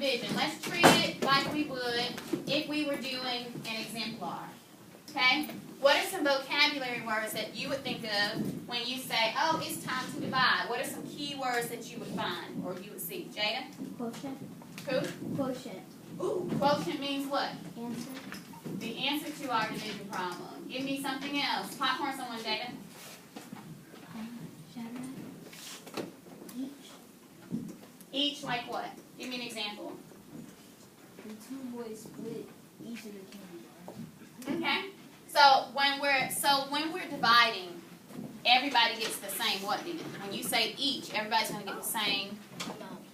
division. Let's treat it like we would if we were doing an exemplar. Okay? What are some vocabulary words that you would think of when you say, oh, it's time to divide? What are some key words that you would find or you would see? Jada? Quotient. Who? Quotient. Ooh, quotient means what? Answer. The answer to our division problem. Give me something else. Popcorn someone, Jada. Each. Each like what? Give me an example. The two boys split each of the candy bar. Okay. So when we're dividing, everybody gets the same what, Dina? When you say each, everybody's going to get the same.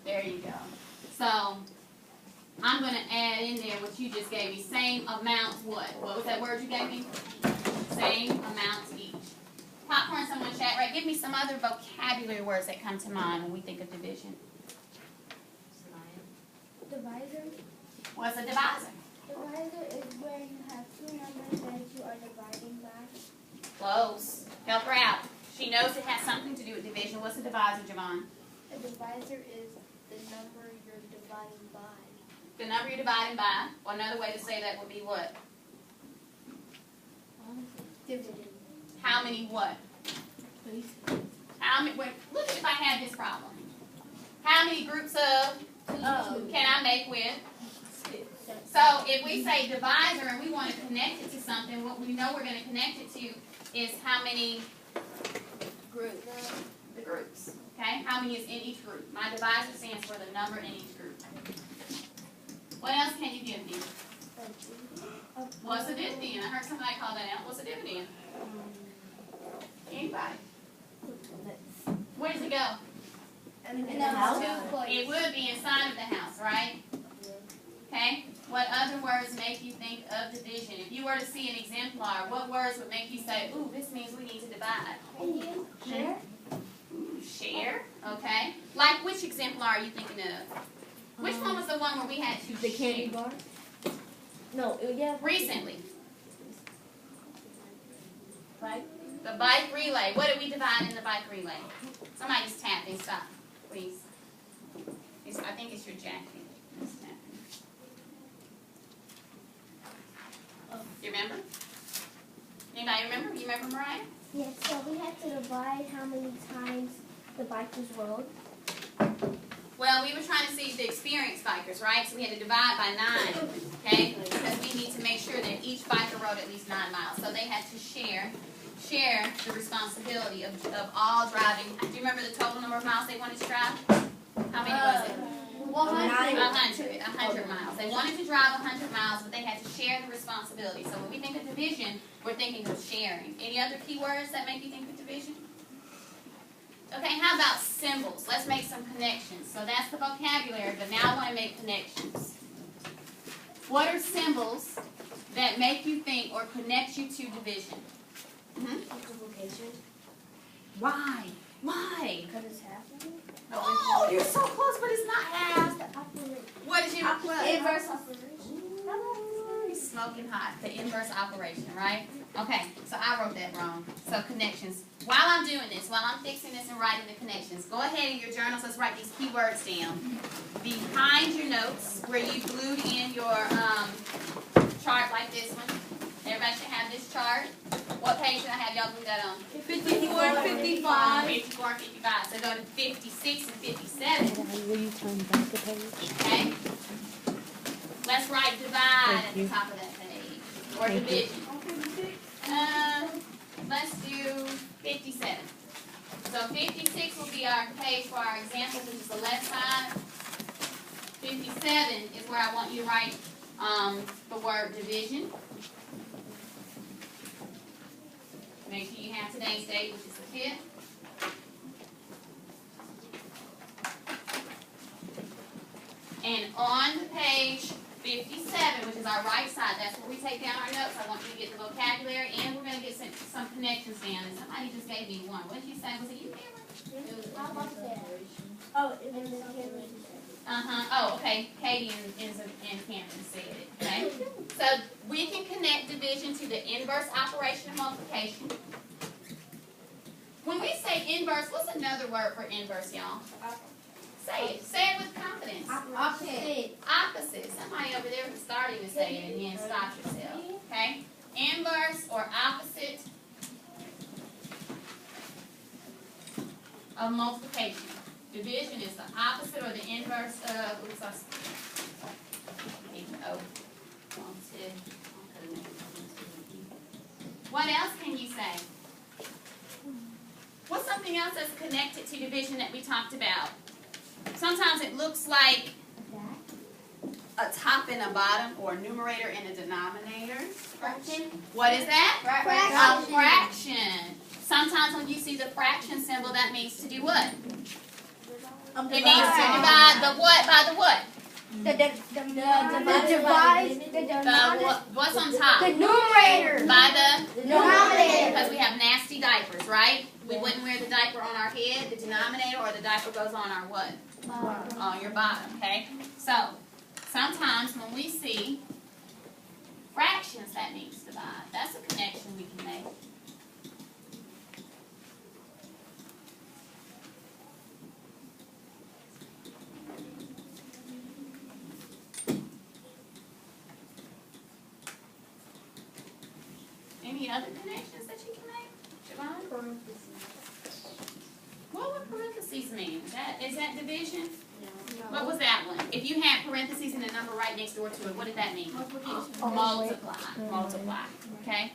There you go. So I'm going to add in there what you just gave me. Same amount what? What was that word you gave me? Same amount each. Popcorn, someone chat, right? Give me some other vocabulary words that come to mind when we think of division. Divisor. What's a divisor? Divisor is where you have two numbers that you are dividing by. Close. Help her out. She knows it has something to do with division. What's a divisor, Javon? A divisor is the number you're dividing by. The number you're dividing by. Well, another way to say that would be what? Dividend. How many what? How many? Wait, look if I had this problem. How many groups of can I make with? So if we say divisor and we want to connect it to something, what we know we're going to connect it to is how many groups. The groups. Okay? How many is in each group? My divisor stands for the number in each group. What else can you give me? What's a dividend? I heard somebody call that out. What's a dividend? Anybody? Where does it go? In the house. It would be inside of the house, right? Okay? What other words make you think of division? If you were to see an exemplar, what words would make you say, ooh, this means we need to divide? Share. Ooh, share. Okay. Like which exemplar are you thinking of? Which one was the one where we had to The candy share? bar? No, yeah. Recently. Right? The bike relay. What did we divide in the bike relay? Somebody just tap and stop, please. I think it's your jacket. You remember? Anybody remember? You remember, Mariah? Yes, so we had to divide how many times the bike was rolled. Well, we were trying to see the experienced bikers, right? So we had to divide by 9, okay? Because we need to make sure that each biker rode at least 9 miles. So they had to share the responsibility of all driving. Do you remember the total number of miles they wanted to drive? How many was it? 100 miles. They wanted to drive 100 miles, but they had to share the responsibility. So when we think of division, we're thinking of sharing. Any other key words that make you think of division? Okay, how about symbols? Let's make some connections. So that's the vocabulary, but now I want to make connections. What are symbols that make you think or connect you to division? Multiplication. Why? Why? Because it's happening. Oh, you're so close, but it's not half. What is your Inverse operation. He's smoking hot. The inverse operation, right? Okay, so I wrote that wrong. So connections. While I'm doing this, while I'm fixing this and writing the connections, go ahead in your journals. Let's write these keywords down. Behind your notes, where you glued in your chart like this one. Everybody should have this chart. What page should I have y'all glue that on? 54 and 55. 54 and 55. So go to 56 and 57. Will you turn back the page? Okay? Let's write divide at the top of that page. Or division. Let's do 57. So 56 will be our page for our example, which is the left side. 57 is where I want you to write the word division. Make sure you have today's date, which is the 5th. And on page 57, which is our right side, that's where we take down our notes. I want you to get the vocabulary, and we're going to get some connections down. And somebody just gave me one. What did you say? Was it you, Cameron? Oh, it was the Oh, okay. Katie and Cameron said it. Okay. So we can connect division to the inverse operation of multiplication. When we say inverse, what's another word for inverse, y'all? Say it. Say it with confidence. Opposite. starting to say it and then stop yourself. Okay? Inverse or opposite of multiplication. Division is the opposite or the inverse of, oops, what else can you say? What's something else that's connected to division that we talked about? Sometimes it looks like a top and a bottom, or a numerator and a denominator. Fraction. What is that? Fraction. A fraction. Sometimes when you see the fraction symbol, that means to do what? It means to divide the what by the what? What's on top? The numerator. By the Denominator. Because we have nasty diapers, right? We wouldn't wear the diaper on our head, the denominator, or the diaper goes on our what? On your bottom, okay? So, sometimes when we see fractions, that means divide. That's a connection we can make. Any other connections that you can make, Siobhan? What would parentheses mean? Is that division? No. What was that one? If you had parentheses and a number right next door to it, what did that mean? Multiplication. Multiply. Okay?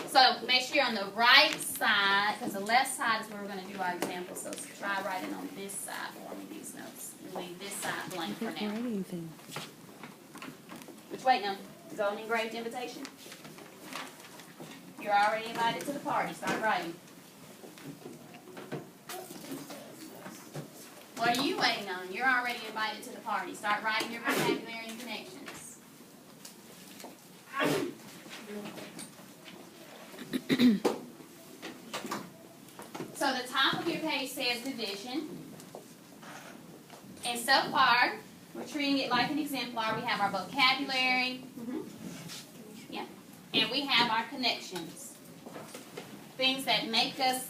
So make sure you're on the right side, because the left side is where we're going to do our example. So try writing on this side for me, these notes. And leave this side blank for now. Which way now? Is that an engraved invitation? You're already invited to the party. Start writing. What are you waiting on? You're already invited to the party. Start writing your vocabulary and connections. So the top of your page says division. And so far, we're treating it like an exemplar. We have our vocabulary. Yeah. And we have our connections. Things that make us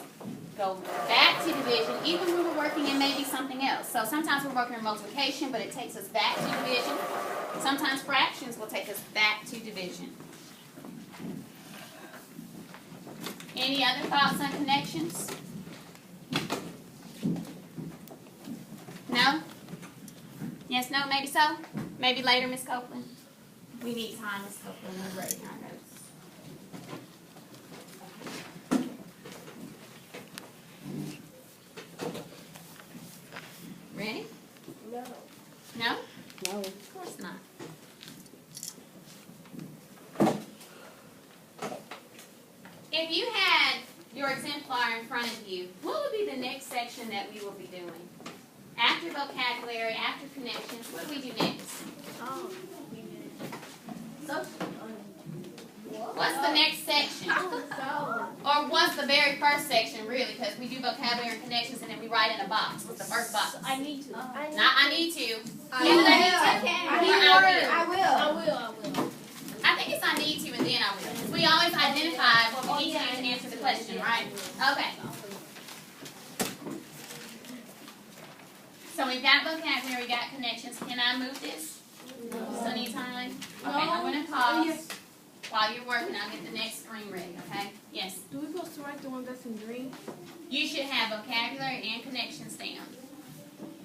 go back to division, even when we're working in maybe something else. So sometimes we're working in multiplication, but it takes us back to division. Sometimes fractions will take us back to division. Any other thoughts on connections? No? Yes, no, maybe so? Maybe later, Miss Copeland? We need time, Miss Copeland. We're writing our notes. Ready? No. No? No. Of course not. If you had your exemplar in front of you, what would be the next section that we will be doing? After vocabulary, after connections, what do we do next? What's the next section? Or what's the very first section, really? Because we do vocabulary and connections, and then we write in a box. What's the first box? I need to. Not I need to. I will. I think it's I need to and then I will. Because we always identify what we need to do to answer the question, right? Okay. So we've got vocabulary, we got connections. Can I move this? Still need time? Okay, I'm going to pause. While you're working, I'll get the next screen ready, okay? Yes? Do we supposed to write the one that's in green? You should have vocabulary and connections down.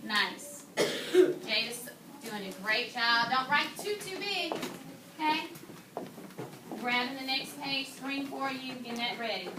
Nice. Jada's doing a great job. Don't write too big, okay? Grabbing the next page, screen for you, getting that ready.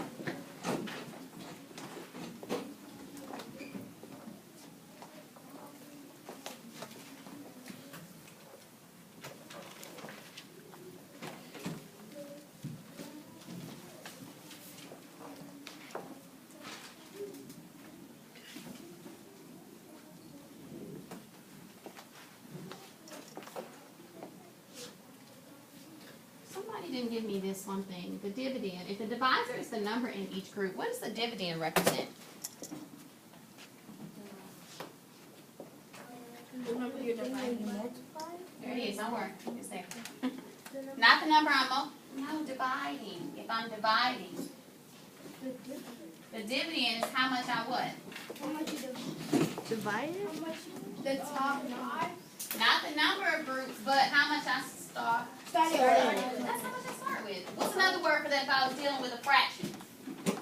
Didn't give me this one thing, the dividend. If the divisor is the number in each group, what does the dividend represent? The number you're dividing. There it is, don't worry, it's there. Not the number I'm dividing. If I'm dividing. The dividend is how much I what? How much you divided? How much? The top. Not the number of groups, but how much I start. Starting That's how much I start with. What's another word for that if I was dealing with a fraction?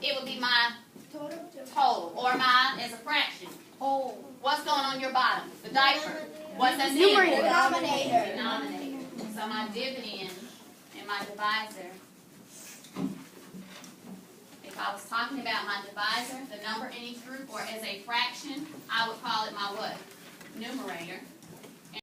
It would be my total, or my as a fraction. whole. What's going on your bottom? The diaper. What's that Numerator. Denominator. Denominator. So my dividend and my divisor. If I was talking about my divisor, the number in each group, or as a fraction, I would call it my what? Numerator.